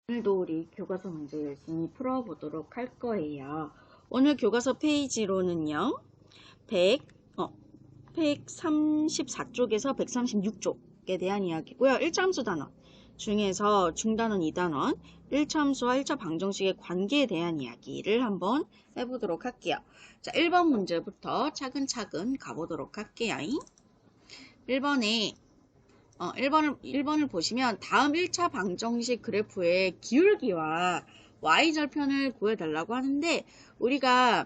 오늘도 우리 교과서 문제 열심히 풀어보도록 할 거예요. 오늘 교과서 페이지로는요, 134쪽에서 136쪽에 대한 이야기고요. 1차함수 단원 중에서 중단원 2단원, 1차함수와 1차 방정식의 관계에 대한 이야기를 한번 해보도록 할게요. 자, 1번 문제부터 차근차근 가보도록 할게요. 1번을 보시면 다음 1차 방정식 그래프의 기울기와 y절편을 구해달라고 하는데 우리가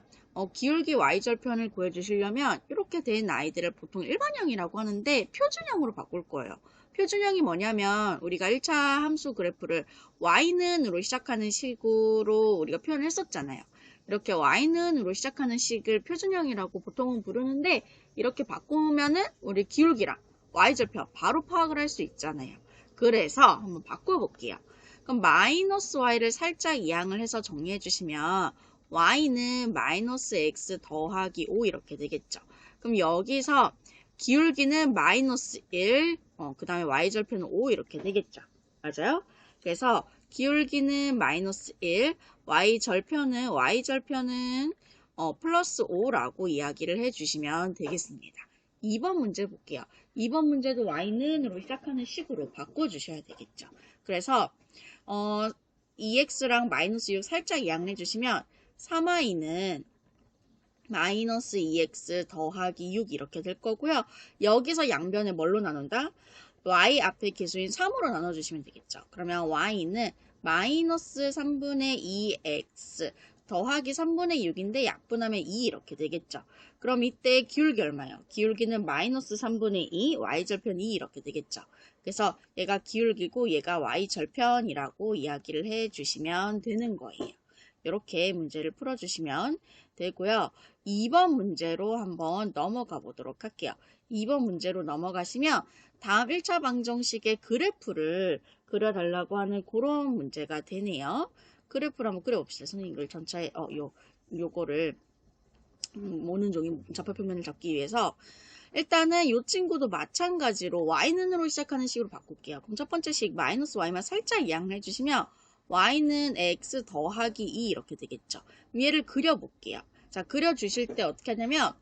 기울기 y절편을 구해주시려면 이렇게 된 아이들을 보통 일반형이라고 하는데 표준형으로 바꿀 거예요. 표준형이 뭐냐면 우리가 1차 함수 그래프를 y는으로 시작하는 식으로 우리가 표현을 했었잖아요. 이렇게 y는으로 시작하는 식을 표준형이라고 보통은 부르는데 이렇게 바꾸면은 우리 기울기랑 y절편 바로 파악을 할 수 있잖아요. 그래서 한번 바꿔볼게요. 그럼 마이너스 y를 살짝 이항을 해서 정리해 주시면 y는 마이너스 x 더하기 5 이렇게 되겠죠. 그럼 여기서 기울기는 마이너스 1, 그 다음에 y절편은 5 이렇게 되겠죠. 맞아요? 그래서 기울기는 마이너스 1, y절편은 플러스 5라고 이야기를 해주시면 되겠습니다. 2번 문제 볼게요. 2번 문제도 y는으로 시작하는 식으로 바꿔주셔야 되겠죠. 그래서 2x랑 마이너스 6 살짝 이항을 해주시면 3y는 마이너스 2x 더하기 6 이렇게 될 거고요. 여기서 양변을 뭘로 나눈다? y 앞에 계수인 3으로 나눠주시면 되겠죠. 그러면 y는 마이너스 3분의 2x 더하기 3분의 6인데 약분하면 2 이렇게 되겠죠. 그럼 이때 기울기 얼마예요? 기울기는 마이너스 3분의 2, y절편 2 이렇게 되겠죠. 그래서 얘가 기울기고 얘가 y절편이라고 이야기를 해주시면 되는 거예요. 이렇게 문제를 풀어주시면 되고요. 2번 문제로 한번 넘어가 보도록 할게요. 2번 문제로 넘어가시면 다음 1차 방정식의 그래프를 그려달라고 하는 그런 문제가 되네요. 그래프를 한번 그려봅시다. 선생님 이걸 전체 요거를 모는 종이 좌표평면을 잡기 위해서 일단은 이 친구도 마찬가지로 y는으로 시작하는 식으로 바꿀게요. 그럼 첫 번째 식 마이너스 y만 살짝 이항을 해주시면 y는 x 더하기 2 이렇게 되겠죠. 얘를 그려볼게요. 자, 그려주실 때 어떻게 하냐면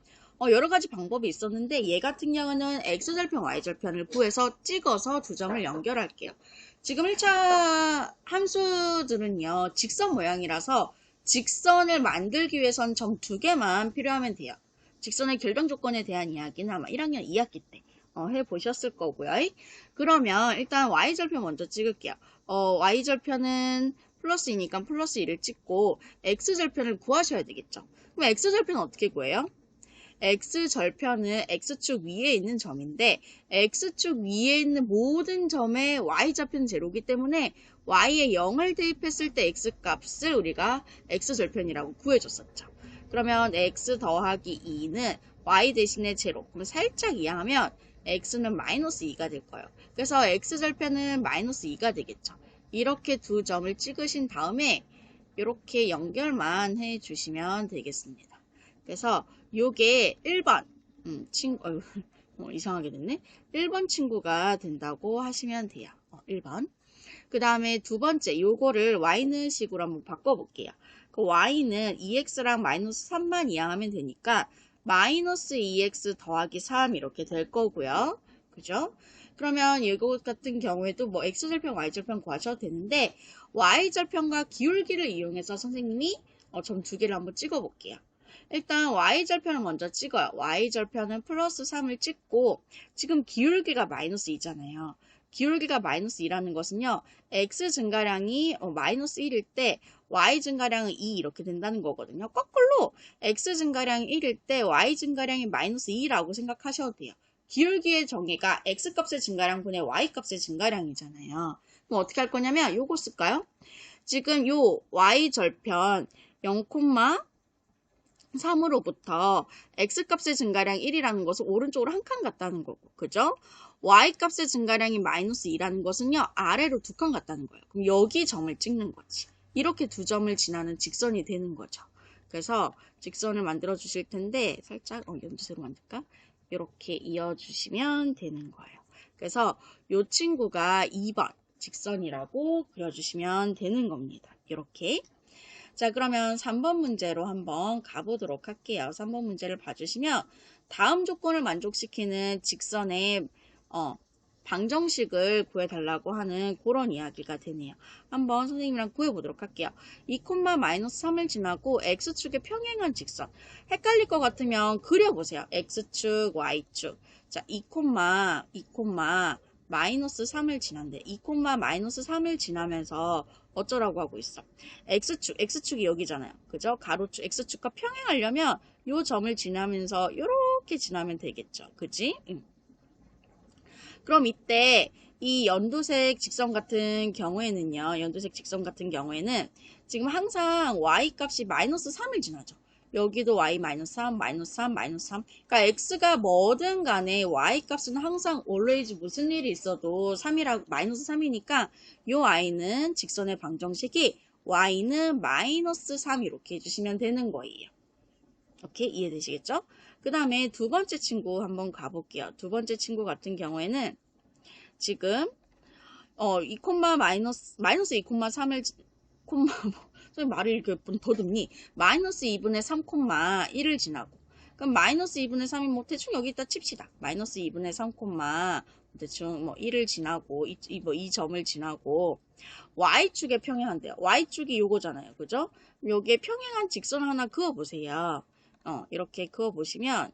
여러 가지 방법이 있었는데 얘 같은 경우는 x절편, y절편을 구해서 찍어서 두 점을 연결할게요. 지금 1차 함수들은요. 직선 모양이라서 직선을 만들기 위해선 점 두 개만 필요하면 돼요. 직선의 결정 조건에 대한 이야기는 아마 1학년 2학기 때 해보셨을 거고요. 그러면 일단 y절편 먼저 찍을게요. y절편은 플러스이니까 플러스 1을 찍고 x절편을 구하셔야 되겠죠. 그럼 x절편은 어떻게 구해요? x절편은 x축 위에 있는 점인데 x축 위에 있는 모든 점에 y좌표는 제로이기 때문에 y에 0을 대입했을 때 x값을 우리가 x절편이라고 구해줬었죠. 그러면 x 더하기 2는 y 대신에 제로. 그럼 살짝 이항하면 x는 마이너스 2가 될 거예요. 그래서 x절편은 마이너스 2가 되겠죠. 이렇게 두 점을 찍으신 다음에 이렇게 연결만 해주시면 되겠습니다. 그래서 요게 1번 친구 이상하게 됐네. 1번 친구가 된다고 하시면 돼요. 1번. 그 다음에 두 번째 요거를 y는 식으로 한번 바꿔볼게요. 그 y는 2x랑 마이너스 3만 이항하면 되니까 마이너스 2x 더하기 3 이렇게 될 거고요. 그죠? 그러면 이거 같은 경우에도 뭐 x절편, y절편 구하셔도 되는데 y절편과 기울기를 이용해서 선생님이 점 두 개를 한번 찍어 볼게요. 일단 y절편을 먼저 찍어요. y절편은 플러스 3을 찍고 지금 기울기가 마이너스 2잖아요. 기울기가 마이너스 2라는 것은요. x 증가량이 마이너스 1일 때 y 증가량은 2 이렇게 된다는 거거든요. 거꾸로 x 증가량이 1일 때 y 증가량이 마이너스 2라고 생각하셔도 돼요. 기울기의 정의가 x값의 증가량분의 y값의 증가량이잖아요. 그럼 어떻게 할 거냐면 요거 쓸까요? 지금 요 y절편 0,3으로부터 x값의 증가량 1이라는 것은 오른쪽으로 한 칸 갔다는 거고, 그죠? y값의 증가량이 마이너스 2라는 것은요, 아래로 두 칸 갔다는 거예요. 그럼 여기 점을 찍는 거지. 이렇게 두 점을 지나는 직선이 되는 거죠. 그래서 직선을 만들어 주실 텐데, 살짝, 연두색으로 만들까? 이렇게 이어주시면 되는 거예요. 그래서 이 친구가 2번, 직선이라고 그려주시면 되는 겁니다. 이렇게. 자, 그러면 3번 문제로 한번 가보도록 할게요. 3번 문제를 봐주시면 다음 조건을 만족시키는 직선의 방정식을 구해달라고 하는 그런 이야기가 되네요. 한번 선생님이랑 구해보도록 할게요. 2,-3을 지나고 x축에 평행한 직선. 헷갈릴 것 같으면 그려보세요. x축, y축. 자, 2,-3을 지난대. 2,-3을 지나면서 어쩌라고 하고 있어? x축이 여기잖아요. 그죠? 가로축, x축과 평행하려면 요 점을 지나면서 요렇게 지나면 되겠죠. 그지? 그럼 이때 이 연두색 직선 같은 경우에는요. 연두색 직선 같은 경우에는 지금 항상 y 값이 -3을 지나죠. 여기도 y -3, -3, -3. 그러니까 x가 뭐든 간에 y 값은 항상 always 무슨 일이 있어도 3이라고 -3이니까 요 y는 직선의 방정식이 y는 -3 이렇게 해주시면 되는 거예요. 오케이? 이해되시겠죠? 그 다음에 두 번째 친구 한번 가볼게요. 두 번째 친구 같은 경우에는 지금 2,-3을 말을 이렇게 더듬니? -2분의 3,1을 지나고 그럼 -2분의 3이 뭐 대충 여기 있다 칩시다. -2분의 3, 대충 뭐 1을 지나고 이 점을 지나고 y축에 평행한대요. y축이 요거잖아요. 그죠? 여기에 평행한 직선 하나 그어보세요. 이렇게 그어보시면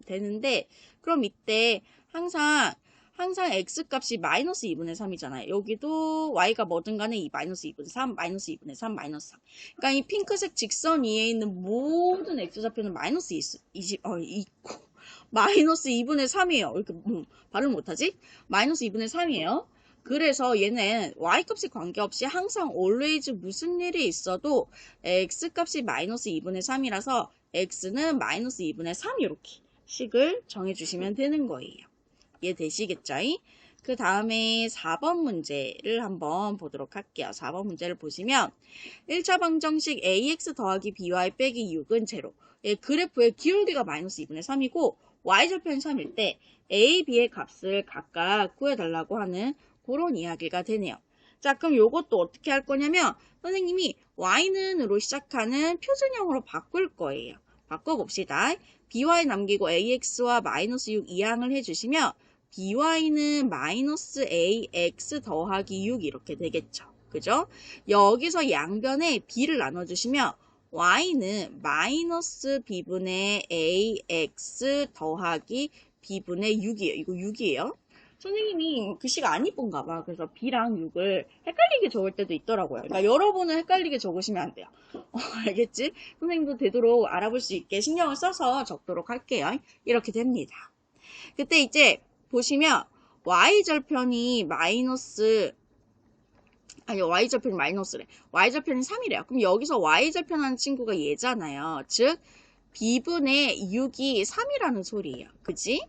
되는데 그럼 이때 항상 x값이 -2분의 3이잖아요. 여기도 y가 뭐든 간에 이 -2분의 3, -2분의 3, -3. 그러니까 이 핑크색 직선 위에 있는 모든 x좌표는 있고 -2분의 3이에요. 이렇게 발음 못하지? -2분의 3이에요. 그래서 얘는 y값에 관계없이 항상 always 무슨 일이 있어도 x값이 -2분의 3이라서 x는 -2분의 3 이렇게 식을 정해주시면 되는 거예요. 이해되시겠죠? 그 다음에 4번 문제를 한번 보도록 할게요. 4번 문제를 보시면 1차 방정식 ax 더하기 by 빼기 6은 제로. 그래프의 기울기가 -2분의 3이고 y절편이 3일 때 a, b의 값을 각각 구해달라고 하는 그런 이야기가 되네요. 자, 그럼 요것도 어떻게 할 거냐면 선생님이 y는으로 시작하는 표준형으로 바꿀 거예요. 바꿔봅시다. by 남기고 ax와 -6 이항을 해주시면 by는 -ax 더하기 6 이렇게 되겠죠. 그죠? 여기서 양변에 b를 나눠주시면 y는 -b분의 ax 더하기 b분의 6이에요. 이거 6이에요. 선생님이 글씨가 안 이쁜가 봐. 그래서 b랑 6을 헷갈리게 적을 때도 있더라고요. 그러니까 여러분은 헷갈리게 적으시면 안 돼요. 알겠지? 선생님도 되도록 알아볼 수 있게 신경을 써서 적도록 할게요. 이렇게 됩니다. 그때 이제 보시면 y절편이 마이너스래. y절편이 3이래요. 그럼 여기서 y절편 하는 친구가 얘잖아요. 즉 b분의 6이 3이라는 소리예요. 그지?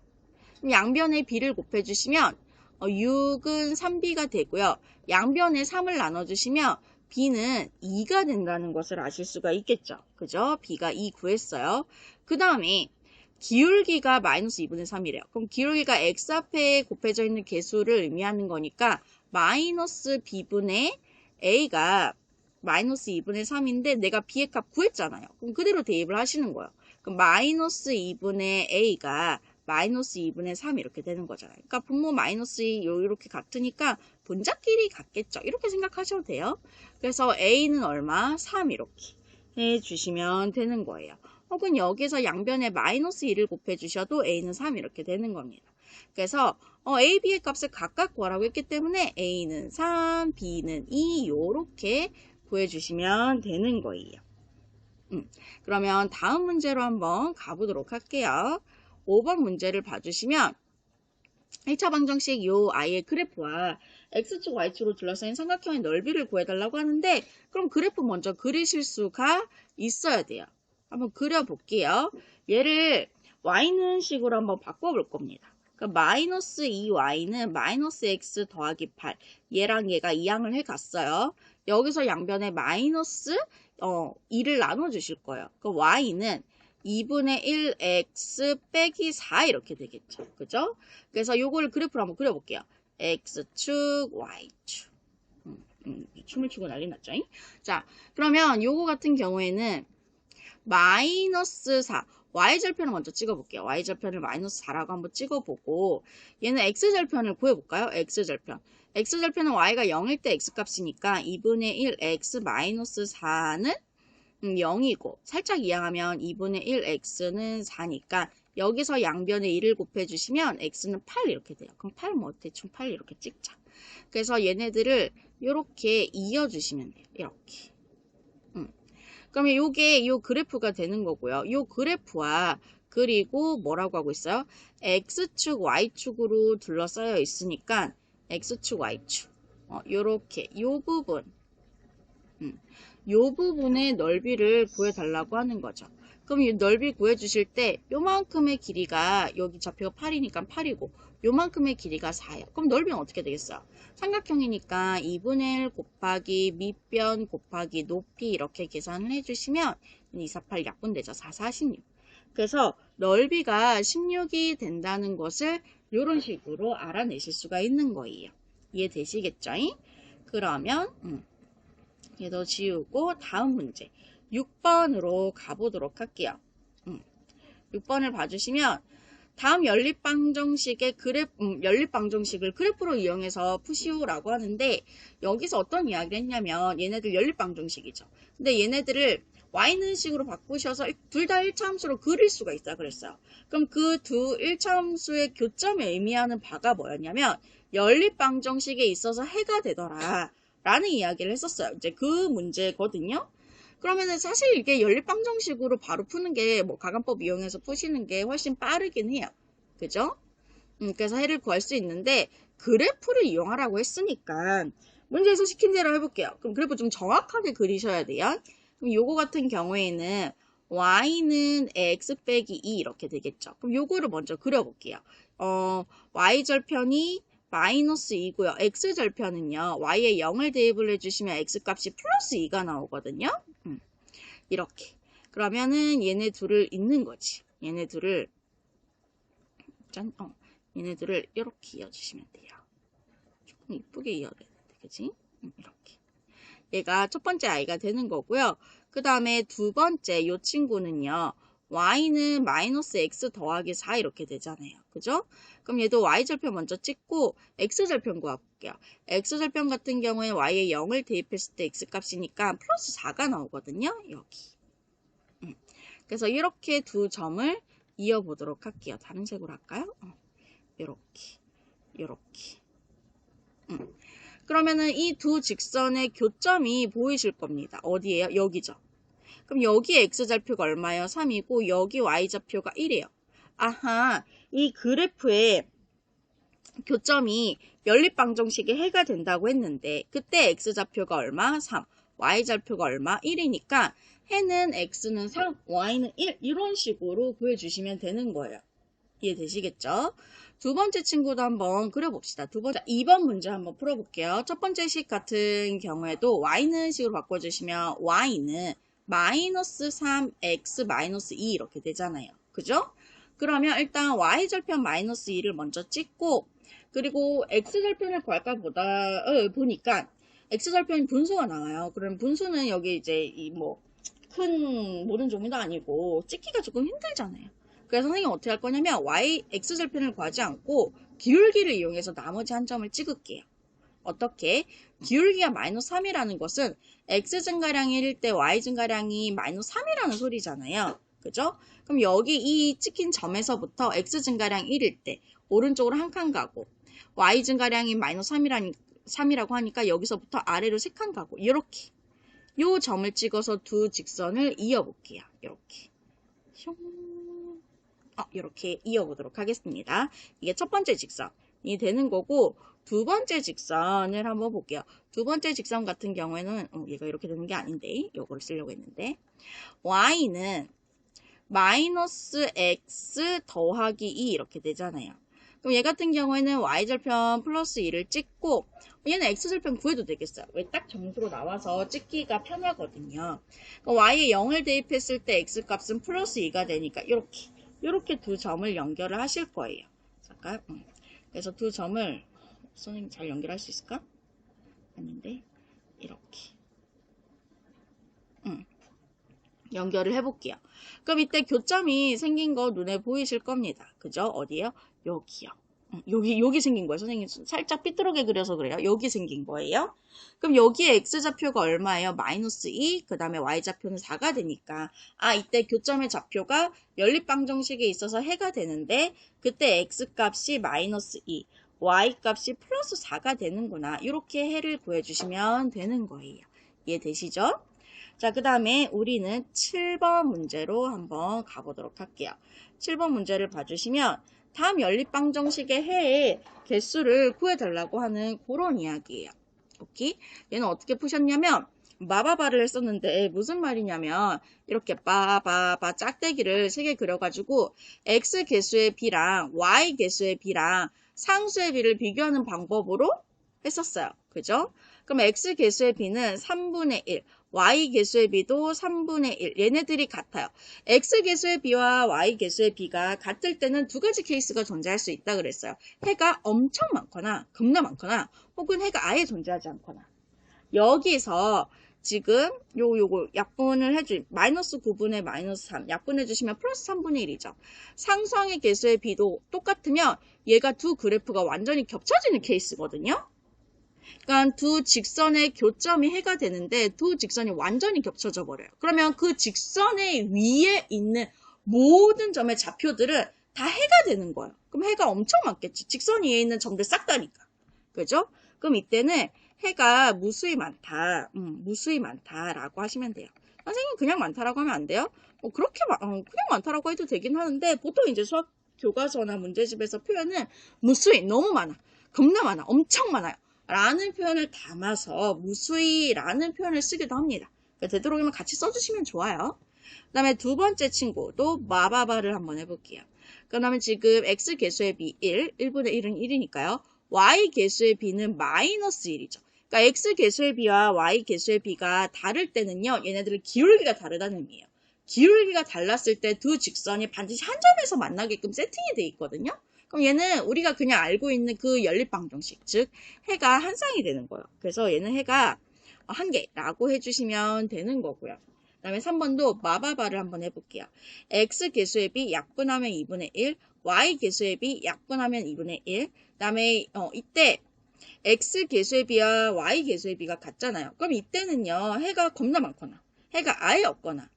그럼 양변에 b를 곱해주시면 6은 3b가 되고요. 양변에 3을 나눠주시면 b는 2가 된다는 것을 아실 수가 있겠죠. 그죠? b가 2 구했어요. 그 다음에 기울기가 -2분의 3이래요. 그럼 기울기가 x 앞에 곱해져 있는 개수를 의미하는 거니까 -b분의 a가 -2분의 3인데 내가 b의 값 구했잖아요. 그럼 그대로 대입을 하시는 거예요. 그럼 -2분의 a가 -2분의 3 이렇게 되는 거잖아요. 그러니까 분모 마이너스 이렇게 같으니까 분자끼리 같겠죠. 이렇게 생각하셔도 돼요. 그래서 a는 얼마? 3 이렇게 해주시면 되는 거예요. 혹은 여기서 양변에 -1을 곱해주셔도 a는 3 이렇게 되는 겁니다. 그래서 a, b의 값을 각각 구하라고 했기 때문에 a는 3, b는 2 이렇게 구해주시면 되는 거예요. 그러면 다음 문제로 한번 가보도록 할게요. 5번 문제를 봐주시면 1차 방정식 요 i의 그래프와 x축, y축으로 둘러싸인 삼각형의 넓이를 구해달라고 하는데 그럼 그래프 먼저 그리실 수가 있어야 돼요. 한번 그려볼게요. 얘를 y는 식으로 한번 바꿔볼 겁니다. 그러니까 -2y는 -x 더하기 8 얘랑 얘가 이항을 해갔어요. 여기서 양변에 -2를 나눠주실 거예요. 그 y는 2분의 1x 빼기 4 이렇게 되겠죠. 그죠? 그래서 요거를 그래프로 한번 그려볼게요. x축, y축. 춤을 추고 난리 났죠. 자, 그러면 요거 같은 경우에는 마이너스 4. y절편을 먼저 찍어볼게요. y절편을 마이너스 4라고 한번 찍어보고 얘는 x절편을 구해볼까요? x절편. x절편은 y가 0일 때 x값이니까 2분의 1 x 마이너스 4는 0이고 살짝 이항하면 2분의 1 x는 4니까 여기서 양변에 1을 곱해주시면 x는 8 이렇게 돼요. 그럼 8 뭐 대충 8 이렇게 찍자. 그래서 얘네들을 이렇게 이어주시면 돼요. 이렇게. 그러면 요게 요 그래프가 되는 거고요. 요 그래프와 그리고 뭐라고 하고 있어요? x축, y축으로 둘러싸여 있으니까 x축, y축. 요렇게 요 부분. 요 부분의 넓이를 구해달라고 하는 거죠. 그럼 이 넓이 구해주실 때 요만큼의 길이가 여기 좌표가 8이니까 8이고 요만큼의 길이가 4예요. 그럼 넓이는 어떻게 되겠어요? 삼각형이니까 2분의 1 곱하기 밑변 곱하기 높이 이렇게 계산을 해주시면 2, 4, 8 약분되죠. 4, 4, 16. 그래서 넓이가 16이 된다는 것을 이런 식으로 알아내실 수가 있는 거예요. 이해되시겠죠? 그러면 얘도 지우고 다음 문제 6번으로 가보도록 할게요. 6번을 봐주시면 다음 연립방정식의 연립방정식을 그래프로 이용해서 푸시오라고 하는데 여기서 어떤 이야기를 했냐면 얘네들 연립방정식이죠. 근데 얘네들을 y는 식으로 바꾸셔서 둘 다 1차함수로 그릴 수가 있다 그랬어요. 그럼 그 두 1차함수의 교점이 의미하는 바가 뭐였냐면 연립방정식에 있어서 해가 되더라 라는 이야기를 했었어요. 이제 그 문제거든요. 그러면은 사실 이게 연립방정식으로 바로 푸는 게 뭐 가간법 이용해서 푸시는 게 훨씬 빠르긴 해요. 그죠? 그래서 해를 구할 수 있는데 그래프를 이용하라고 했으니까 문제에서 시킨 대로 해볼게요. 그럼 그래프 좀 정확하게 그리셔야 돼요. 그럼 요거 같은 경우에는 y는 x 빼기 2 이렇게 되겠죠. 그럼 요거를 먼저 그려볼게요. y절편이 마이너스 2고요. x절편은요. y에 0을 대입을 해주시면 x값이 플러스 2가 나오거든요. 이렇게. 그러면은 얘네 둘을 잇는 거지. 얘네 둘을 얘네들을 이렇게 이어주시면 돼요. 조금 이쁘게 이어야 되는데, 그치? 이렇게. 얘가 첫 번째 i가 되는 거고요. 그 다음에 두 번째 요 친구는요. y는 마이너스 x 더하기 4 이렇게 되잖아요. 그죠? 그럼 얘도 y절편 먼저 찍고 x절편 구해볼게요. x절편 같은 경우에 y에 0을 대입했을 때 x값이니까 플러스 4가 나오거든요. 여기. 그래서 이렇게 두 점을 이어보도록 할게요. 다른 색으로 할까요? 이렇게. 그러면은 이 두 직선의 교점이 보이실 겁니다. 어디예요? 여기죠. 그럼 여기 x좌표가 얼마예요? 3이고 여기 y좌표가 1이에요. 아하, 이 그래프의 교점이 연립방정식의 해가 된다고 했는데 그때 x좌표가 얼마? 3, y좌표가 얼마? 1이니까 해는 x는 3, y는 1 이런 식으로 구해주시면 되는 거예요. 이해되시겠죠? 두 번째 친구도 한번 그려봅시다. 2번 문제 한번 풀어볼게요. 첫 번째 식 같은 경우에도 y는 식으로 바꿔주시면 y는 마이너스 3x 마이너스 2 이렇게 되잖아요. 그죠? 그러면 일단 y절편 마이너스 2를 먼저 찍고 그리고 x절편을 구할까 보니까 x절편이 분수가 나와요. 그럼 분수는 여기 이제 큰 모든 종이도 아니고 찍기가 조금 힘들잖아요. 그래서 선생님이 어떻게 할 거냐면 x절편을 구하지 않고 기울기를 이용해서 나머지 한 점을 찍을게요. 어떻게? 기울기가 마이너스 3이라는 것은 x 증가량이 1일 때 y 증가량이 마이너스 3이라는 소리잖아요. 그죠? 그럼 여기 이 찍힌 점에서부터 x 증가량 1일 때 오른쪽으로 한 칸 가고 y 증가량이 마이너스 3이라고 하니까 여기서부터 아래로 3칸 가고 이렇게 요 점을 찍어서 두 직선을 이어볼게요. 이렇게 이렇게 이어보도록 하겠습니다. 이게 첫 번째 직선이 되는 거고 두 번째 직선을 한번 볼게요. 두 번째 직선 같은 경우에는 얘가 이렇게 되는 게 아닌데 이거를 쓰려고 했는데 y는 마이너스 x 더하기 2 이렇게 되잖아요. 그럼 얘 같은 경우에는 y절편 플러스 2를 찍고 얘는 x절편 구해도 되겠어요. 왜 딱 정수로 나와서 찍기가 편하거든요. 그럼 y에 0을 대입했을 때 x값은 플러스 2가 되니까 이렇게 두 점을 연결을 하실 거예요. 잠깐. 그래서 두 점을 선생님 잘 연결할 수 있을까? 아닌데 이렇게 연결을 해볼게요. 그럼 이때 교점이 생긴 거 눈에 보이실 겁니다. 그죠? 어디요? 여기요. 여기 생긴 거예요. 선생님 살짝 삐뚤어게 그려서 그래요. 여기 생긴 거예요. 그럼 여기에 x좌표가 얼마예요? 마이너스 2, 그 다음에 y좌표는 4가 되니까 이때 교점의 좌표가 연립방정식에 있어서 해가 되는데 그때 x값이 마이너스 2, y값이 플러스 4가 되는구나. 이렇게 해를 구해주시면 되는 거예요. 이해되시죠? 자, 그 다음에 우리는 7번 문제로 한번 가보도록 할게요. 7번 문제를 봐주시면 다음 연립방정식의 해의 개수를 구해달라고 하는 그런 이야기예요. 오케이? 얘는 어떻게 푸셨냐면 마바바를 했었는데 무슨 말이냐면 이렇게 바바바 짝대기를 3개 그려가지고 x 개수의 b랑 y 개수의 b랑 상수의 b를 비교하는 방법으로 했었어요. 그죠? 그럼 x 개수의 b는 3분의 1, y 개수의 b도 3분의 1. 얘네들이 같아요. x 개수의 b와 y 개수의 b가 같을 때는 두 가지 케이스가 존재할 수 있다 그랬어요. 해가 엄청 많거나 겁나 많거나 혹은 해가 아예 존재하지 않거나. 여기서 지금 요거 약분을 해주 마이너스 9분의 마이너스 3 약분해 주시면 플러스 3분의 1이죠. 상수항의 개수의 b도 똑같으면 얘가 두 그래프가 완전히 겹쳐지는 케이스거든요. 그러니까 두 직선의 교점이 해가 되는데 두 직선이 완전히 겹쳐져 버려요. 그러면 그 직선의 위에 있는 모든 점의 좌표들은 다 해가 되는 거예요. 그럼 해가 엄청 많겠지. 직선 위에 있는 점들 싹 다니까. 그죠? 그럼 이때는 해가 무수히 많다. 무수히 많다라고 하시면 돼요. 선생님 그냥 많다라고 하면 안 돼요? 그냥 많다라고 해도 되긴 하는데 보통 이제 수학 교과서나 문제집에서 표현은 무수히 너무 많아. 겁나 많아. 엄청 많아요. 라는 표현을 담아서 무수히라는 표현을 쓰기도 합니다. 그러니까 되도록이면 같이 써주시면 좋아요. 그 다음에 두 번째 친구도 마바바를 한번 해볼게요. 그 다음에 지금 x 개수의 b 1, 1분의 1은 1이니까요. y 개수의 b는 마이너스 1이죠. 그러니까 x 개수의 b와 y 개수의 b가 다를 때는요. 얘네들의 기울기가 다르다는 의미예요. 기울기가 달랐을 때 두 직선이 반드시 한 점에서 만나게끔 세팅이 돼 있거든요. 그럼 얘는 우리가 그냥 알고 있는 그 연립방정식, 즉 해가 한 쌍이 되는 거예요. 그래서 얘는 해가 한 개라고 해주시면 되는 거고요. 그 다음에 3번도 마바바를 한번 해볼게요. x 개수의 b 약분하면 2분의 1, y 개수의 b 약분하면 2분의 1. 그 다음에 이때 x 개수의 b와 y 개수의 b가 같잖아요. 그럼 이때는요 해가 겁나 많거나 해가 아예 없거나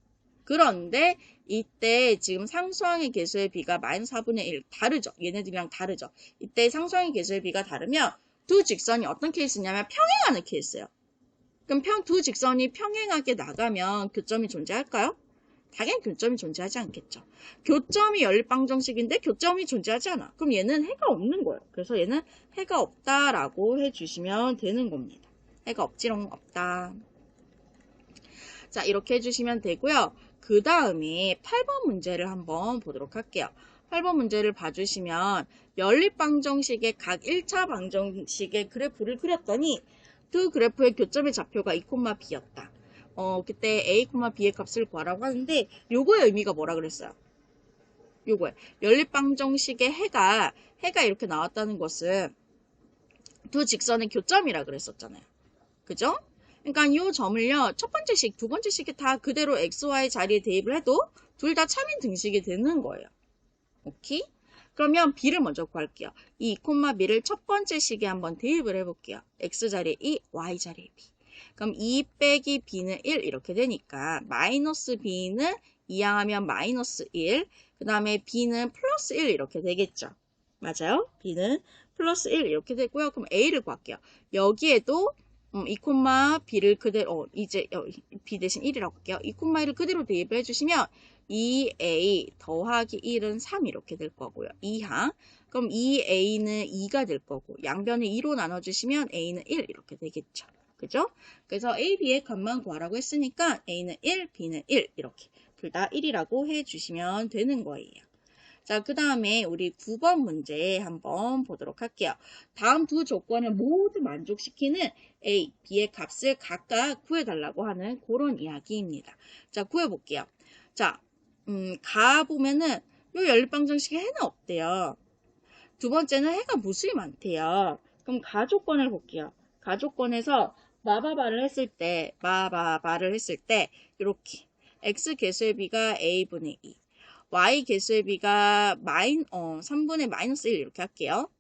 그런데 이때 지금 상수항의 개수의 b가 마이너스 4분의 1 다르죠. 얘네들이랑 다르죠. 이때 상수항의 개수의 b가 다르면 두 직선이 어떤 케이스냐면 평행하는 케이스예요. 그럼 두 직선이 평행하게 나가면 교점이 존재할까요? 당연히 교점이 존재하지 않겠죠. 교점이 연립방정식인데 교점이 존재하지 않아. 그럼 얘는 해가 없는 거예요. 그래서 얘는 해가 없다라고 해주시면 되는 겁니다. 해가 없지롱 없다. 자, 이렇게 해주시면 되고요. 그 다음에 8번 문제를 한번 보도록 할게요. 8번 문제를 봐주시면 연립방정식의 각 1차 방정식의 그래프를 그렸더니 두 그래프의 교점의 좌표가 2,b였다. 그때 a, b의 값을 구하라고 하는데 요거의 의미가 뭐라 그랬어요? 요거에 연립방정식의 해가 이렇게 나왔다는 것은 두 직선의 교점이라 그랬었잖아요. 그죠? 그러니까 이 점을요, 첫 번째 식, 두 번째 식이 다 그대로 xy 자리에 대입을 해도 둘 다 차민 등식이 되는 거예요. 오케이? 그러면 b를 먼저 구할게요. 이 2,b를 첫 번째 식에 한번 대입을 해볼게요. x 자리에 2, y 자리에 b. 그럼 2 빼기 b는 1 이렇게 되니까 마이너스 b는 이항하면 마이너스 1, 그 다음에 b는 플러스 1 이렇게 되겠죠. 맞아요? b는 플러스 1 이렇게 되고요. 그럼 a를 구할게요. 여기에도 2, b를 그대로 이제 b 대신 1이라고 할게요. 2, 1을 그대로 대입을 해주시면 2a 더하기 1은 3 이렇게 될 거고요. 2항. 그럼 2a는 2가 될 거고 양변을 2로 나눠주시면 a는 1 이렇게 되겠죠. 그죠? 그래서 a, b의 값만 구하라고 했으니까 a는 1, b는 1 이렇게 둘 다 1이라고 해주시면 되는 거예요. 자, 그 다음에 우리 9번 문제 한번 보도록 할게요. 다음 두 조건을 모두 만족시키는 A, B의 값을 각각 구해달라고 하는 그런 이야기입니다. 자, 구해볼게요. 자, 가보면은 요 연립방정식에 해는 없대요. 두 번째는 해가 무수히 많대요. 그럼 가족권을 볼게요. 가족권에서 마바바를 했을 때 이렇게 x 개수의 b가 a분의 2, y 개수의 b가 3분의 마이너스 1 이렇게 할게요.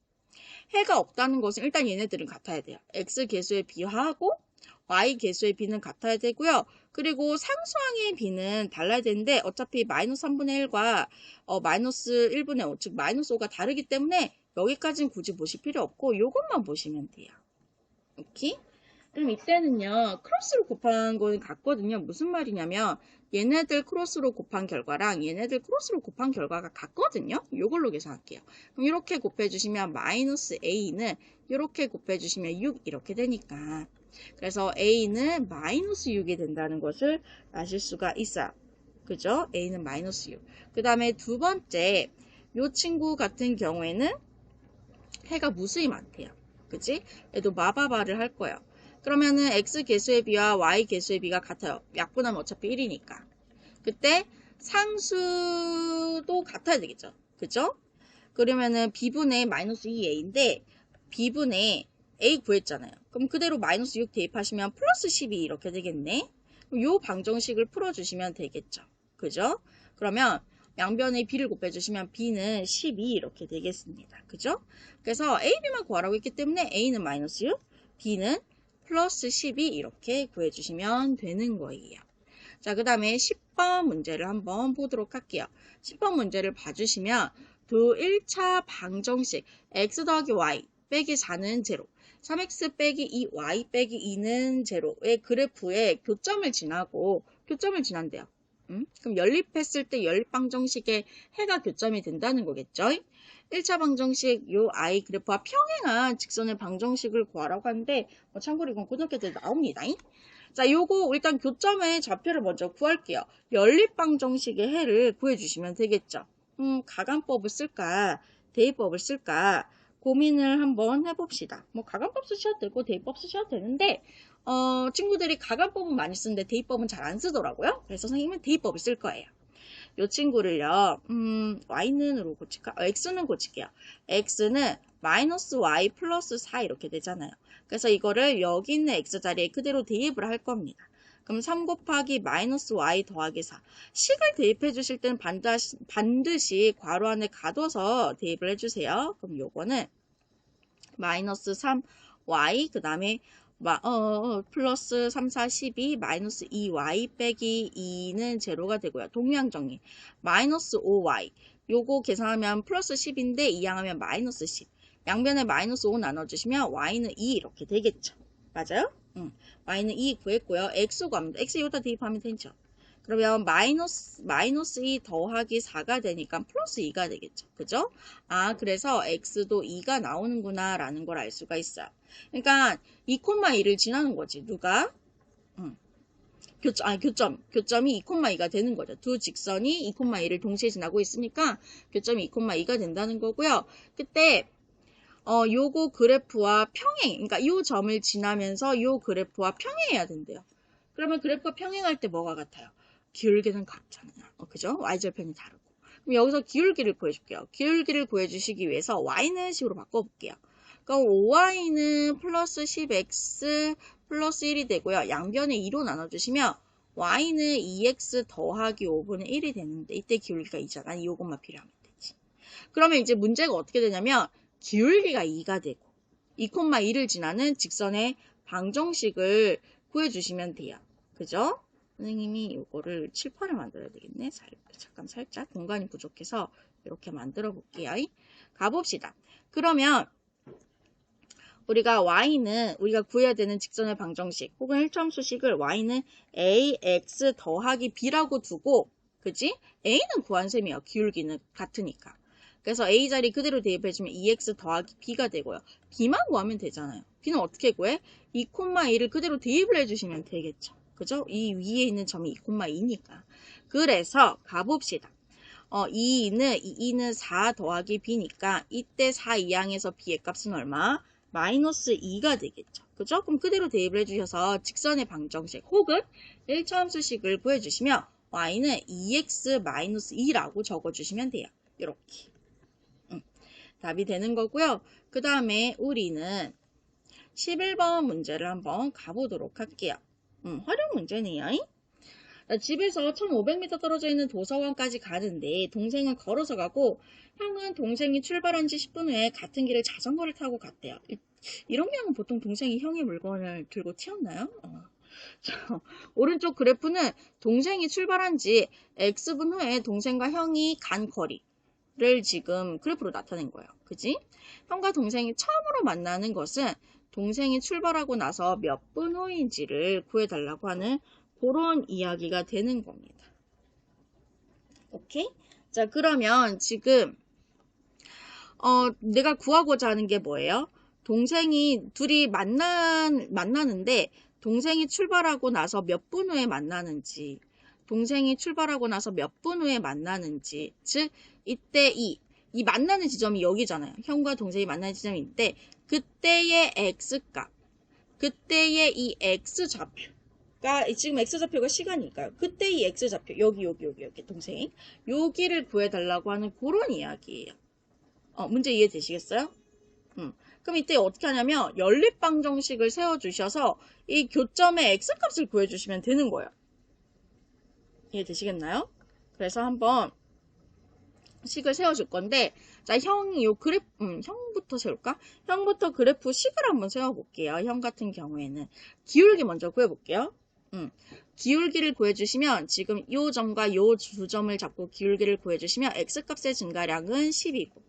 해가 없다는 것은 일단 얘네들은 같아야 돼요. x 개수의 b하고 y 개수의 b는 같아야 되고요. 그리고 상수항의 b는 달라야 되는데 어차피 마이너스 3분의 1과 마이너스 1분의 5, 즉 마이너스 5가 다르기 때문에 여기까지는 굳이 보실 필요 없고 이것만 보시면 돼요. 오케이? 그럼 이때는요. 크로스로 곱한 거는 같거든요. 무슨 말이냐면 얘네들 크로스로 곱한 결과랑 얘네들 크로스로 곱한 결과가 같거든요. 이걸로 계산할게요. 그럼 이렇게 곱해주시면 마이너스 a는 이렇게 곱해주시면 6 이렇게 되니까 그래서 a는 마이너스 6이 된다는 것을 아실 수가 있어요. 그죠? a는 마이너스 6. 그 다음에 두 번째 이 친구 같은 경우에는 해가 무수히 많대요. 그치? 얘도 마바바를 할 거예요. 그러면은 x 개수의 b와 y 개수의 b가 같아요. 약분하면 어차피 1이니까. 그때 상수도 같아야 되겠죠. 그죠? 그러면은 b분의 마이너스 2a인데 b분의 a 구했잖아요. 그럼 그대로 마이너스 6 대입하시면 플러스 12 이렇게 되겠네. 그럼 요 방정식을 풀어주시면 되겠죠. 그죠? 그러면 양변의 b를 곱해주시면 b는 12 이렇게 되겠습니다. 그죠? 그래서 a, b만 구하라고 했기 때문에 a는 마이너스 6, b는 플러스 12 이렇게 구해주시면 되는 거예요. 자, 그 다음에 10번 문제를 한번 보도록 할게요. 10번 문제를 봐주시면 두 1차 방정식 x 더하기 y 빼기 4는 제로, 3x 빼기 2y 빼기 2는 제로의 그래프에 교점을 지난대요. 그럼 연립했을 때 연립방정식에 해가 교점이 된다는 거겠죠? 1차 방정식 요 i 그래프와 평행한 직선의 방정식을 구하라고 하는데 참고로 이건 고등학교 때 나옵니다. 자, 요거 일단 교점의 좌표를 먼저 구할게요. 연립방정식의 해를 구해주시면 되겠죠. 가간법을 쓸까 대입법을 쓸까 고민을 한번 해봅시다. 뭐 가간법 쓰셔도 되고 대입법 쓰셔도 되는데 친구들이 가간법은 많이 쓰는데 대입법은 잘 안 쓰더라고요. 그래서 선생님은 대입법을 쓸 거예요. 이 친구를요, y는으로 고칠까? x는 고칠게요. x는 마이너스 y 플러스 4 이렇게 되잖아요. 그래서 이거를 여기 있는 x 자리에 그대로 대입을 할 겁니다. 그럼 3 곱하기 마이너스 y 더하기 4. 식을 대입해 주실 때는 반드시 괄호 안에 가둬서 대입을 해주세요. 그럼 요거는 마이너스 3y 그 다음에 플러스 3, 4, 12 마이너스 2y 빼기 2는 제로가 되고요. 동량정리 마이너스 5y 요거 계산하면 플러스 10인데 이항하면 마이너스 10 양변에 마이너스 5 나눠주시면 y는 2 이렇게 되겠죠. 맞아요? y는 2 구했고요. x 구합니다. x 여기다 대입하면 되죠. 그러면 마이너스 2 더하기 4가 되니까 플러스 2가 되겠죠. 그죠? 아, 그래서 x도 2가 나오는구나 라는 걸 알 수가 있어요. 그러니까 2,2를 지나는 거지. 누가? 교점이 2,2가 되는 거죠. 두 직선이 2,2를 동시에 지나고 있으니까 교점이 2,2가 된다는 거고요. 그때 요거 그래프와 평행, 그러니까 요 점을 지나면서 요 그래프와 평행해야 된대요. 그러면 그래프가 평행할 때 뭐가 같아요? 기울기는 같잖아요. 그죠? y절편이 다르고. 그럼 여기서 기울기를 구해줄게요. 기울기를 구해주시기 위해서 y는 식으로 바꿔볼게요. 그럼 5y는 플러스 10x 플러스 1이 되고요. 양변에 2로 나눠주시면 y는 2x 더하기 5분의 1이 되는데 이때 기울기가 2잖아. 이것만 필요하면 되지. 그러면 이제 문제가 어떻게 되냐면 기울기가 2가 되고 2,2를 지나는 직선의 방정식을 구해주시면 돼요. 그죠? 선생님이 이거를 칠판을 만들어야 되겠네. 잠깐 살짝 공간이 부족해서 이렇게 만들어 볼게요. 가봅시다. 그러면 우리가 y는 우리가 구해야 되는 직선의 방정식 혹은 1차 함수식을 y는 ax 더하기 b라고 두고 그지? a는 구한 셈이에요. 기울기는 같으니까. 그래서 a 자리 그대로 대입해주면 2x 더하기 b가 되고요. b만 구하면 되잖아요. b는 어떻게 구해? 2,2를 그대로 대입을 해주시면 되겠죠. 그죠? 이 위에 있는 점이 2,2니까. 그래서 가봅시다. 2는 4 더하기 b니까 이때 4 이항에서 b의 값은 얼마? 마이너스 2가 되겠죠. 그죠? 그럼 그대로 대입을 해주셔서 직선의 방정식 혹은 1차 함수식을 구해주시면 y는 2x 마이너스 2라고 적어주시면 돼요. 이렇게. 답이 되는 거고요. 그 다음에 우리는 11번 문제를 한번 가보도록 할게요. 활용 문제네요. 집에서 1500m 떨어져 있는 도서관까지 가는데 동생은 걸어서 가고 형은 동생이 출발한 지 10분 후에 같은 길을 자전거를 타고 갔대요. 이런 경우는 보통 동생이 형의 물건을 들고 튀었나요? 자, 오른쪽 그래프는 동생이 출발한 지 X분 후에 동생과 형이 간 거리를 지금 그래프로 나타낸 거예요. 그지? 형과 동생이 처음으로 만나는 것은 동생이 출발하고 나서 몇 분 후인지를 구해달라고 하는 그런 이야기가 되는 겁니다. 오케이? 자, 그러면 지금 내가 구하고자 하는 게 뭐예요? 동생이 둘이 만나는데 동생이 출발하고 나서 몇 분 후에 만나는지, 동생이 출발하고 나서 몇 분 후에 만나는지, 즉 이때 이 만나는 지점이 여기잖아요. 형과 동생이 만나는 지점인데 그때의 x값, 그때의 이 x좌표가 지금 x좌표가 시간이니까요. 그때 이 x좌표 여기 동생 여기를 구해달라고 하는 그런 이야기예요. 문제 이해되시겠어요? 그럼 이때 어떻게 하냐면 연립방정식을 세워주셔서 이 교점의 x값을 구해주시면 되는 거예요. 이해되시겠나요? 그래서 한번 식을 세워줄 건데, 자, 형부터 세울까? 형부터 그래프 식을 한번 세워볼게요. 형 같은 경우에는 기울기 먼저 구해볼게요. 기울기를 구해주시면 지금 이 점과 이 두 점을 잡고 기울기를 구해주시면 x값의 증가량은 10이고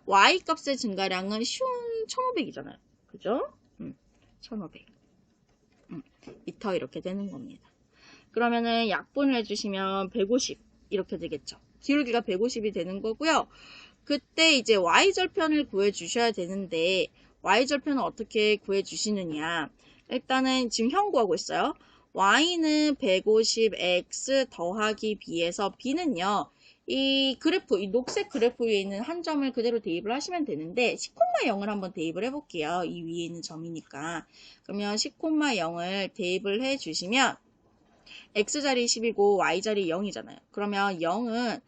y값의 증가량은 1500이잖아요. 그죠? 1500 미터 이렇게 되는 겁니다. 그러면은 약분을 해주시면 150 이렇게 되겠죠. 기울기가 150이 되는 거고요. 그때 이제 y절편을 구해주셔야 되는데 y절편은 어떻게 구해주시느냐. 일단은 지금 형 구하고 있어요. y는 150x 더하기 b에서 b는요. 이 그래프, 이 녹색 그래프 위에 있는 한 점을 그대로 대입을 하시면 되는데 10,0을 한번 대입을 해볼게요. 이 위에 있는 점이니까. 그러면 10,0을 대입을 해주시면 x자리 10이고 y자리 0이잖아요. 그러면 0은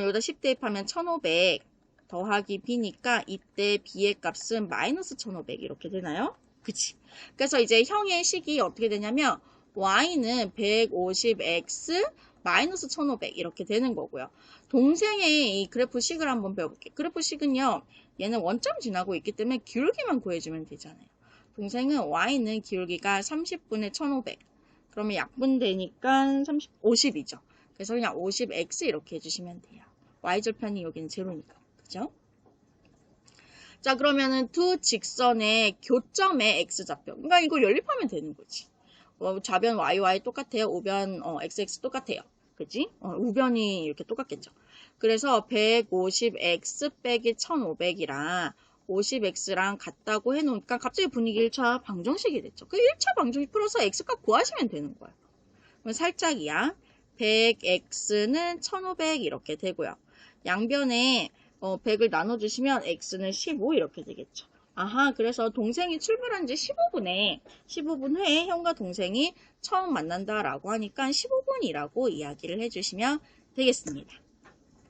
여기다 10 대입하면 1500 더하기 b니까 이때 b의 값은 마이너스 1500 이렇게 되나요? 그치? 그래서 이제 형의 식이 어떻게 되냐면 y는 150x 마이너스 1500 이렇게 되는 거고요. 동생의 이 그래프 식을 한번 배워볼게요. 그래프 식은요. 얘는 원점 지나고 있기 때문에 기울기만 구해주면 되잖아요. 동생은 y는 기울기가 30분의 1500 그러면 약분되니까 50이죠. 그래서 그냥 50x 이렇게 해주시면 돼요. y절편이 여기는 제로니까. 그죠? 자, 그러면은 두 직선의 교점의 x좌표. 그러니까 이거 연립하면 되는 거지. 좌변 yy 똑같아요. 우변 xx 똑같아요. 그지? 우변이 이렇게 똑같겠죠. 그래서 150x 빼기 1500이랑 50x랑 같다고 해놓으니까 갑자기 분위기 1차 방정식이 됐죠. 그 1차 방정식 풀어서 x값 구하시면 되는 거예요. 그럼 살짝이야. 100x는 1500 이렇게 되고요. 양변에 100을 나눠주시면 x는 15 이렇게 되겠죠. 아하, 그래서 동생이 출발한 지 15분 후에 형과 동생이 처음 만난다라고 하니까 15분이라고 이야기를 해주시면 되겠습니다.